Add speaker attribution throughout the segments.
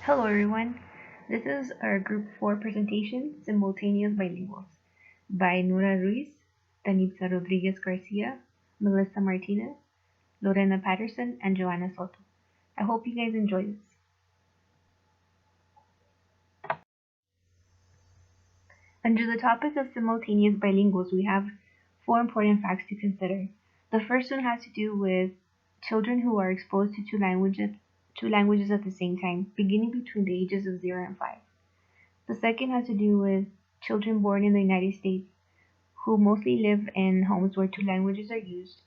Speaker 1: Hello everyone, this is our Group 4 presentation, Simultaneous Bilinguals, by Nura Ruiz, Danitza Rodriguez Garcia, Melissa Martinez, Lorena Patterson, and Joanna Soto. I hope you guys enjoy this. Under the topic of simultaneous bilinguals, we have 4 important facts to consider. The first one has to do with children who are exposed to two languages at the same time, beginning between the ages of 0 and 5. The second has to do with children born in the United States who mostly live in homes where two languages are used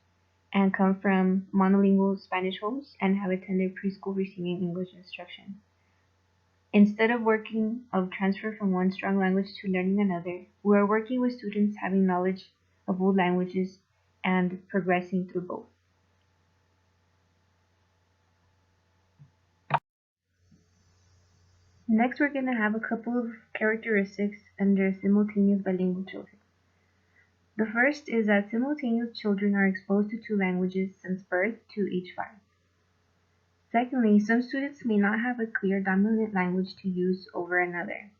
Speaker 1: and come from monolingual Spanish homes and have attended preschool receiving English instruction. Instead of working of transfer from one strong language to learning another, we are working with students having knowledge of both languages and progressing through both. Next, we're going to have a couple of characteristics under simultaneous bilingual children. The first is that simultaneous children are exposed to two languages since birth to age 5. Secondly, some students may not have a clear dominant language to use over another.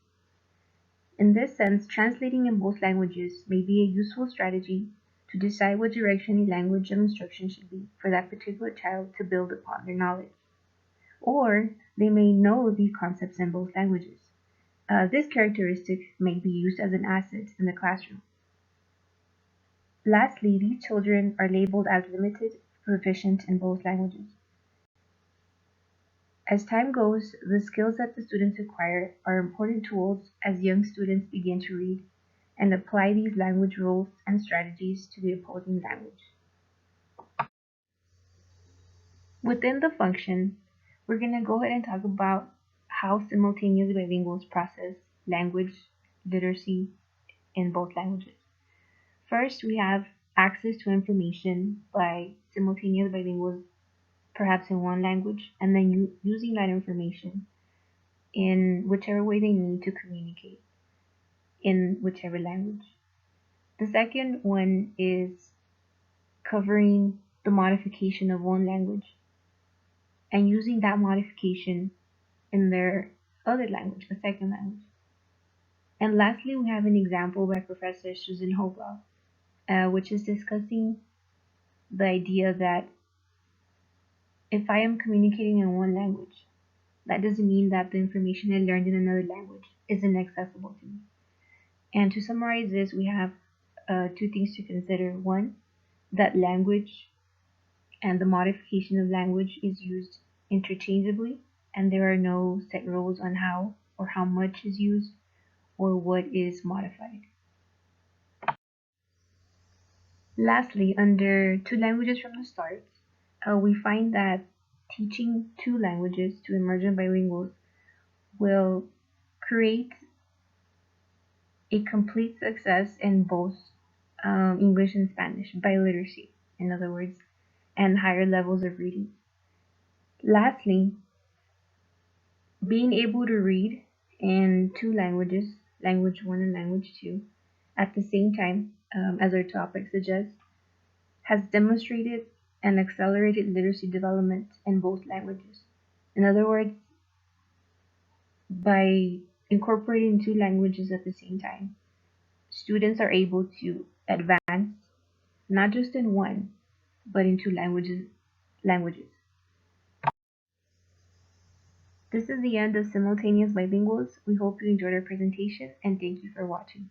Speaker 1: In this sense, translating in both languages may be a useful strategy to decide what direction a language of instruction should be for that particular child to build upon their knowledge. Or they may know the concepts in both languages. This characteristic may be used as an asset in the classroom. Lastly, these children are labeled as limited proficient in both languages. As time goes, the skills that the students acquire are important tools as young students begin to read and apply these language rules and strategies to the opposing language. Within the function, we're going to go ahead and talk about how simultaneous bilinguals process language literacy in both languages. First, we have access to information by simultaneous bilinguals, perhaps in one language, and then using that information in whichever way they need to communicate in whichever language. The second one is covering the modification of one language and using that modification in their other language, the second language. And lastly, we have an example by Professor Susan Hopewell, which is discussing the idea that if I am communicating in one language, that doesn't mean that the information I learned in another language isn't accessible to me. And to summarize this, we have two things to consider. One, that language and the modification of language is used interchangeably, and there are no set rules on how or how much is used or what is modified. Lastly, under two languages from the start, we find that teaching two languages to emergent bilinguals will create a complete success in both English and Spanish, biliteracy, in other words, and higher levels of reading. Lastly, being able to read in two languages, language 1 and language 2, at the same time, as our topic suggests, has demonstrated an accelerated literacy development in both languages. In other words, by incorporating two languages at the same time, students are able to advance not just in one, but in two languages. This is the end of Simultaneous Bilinguals. We hope you enjoyed our presentation and thank you for watching.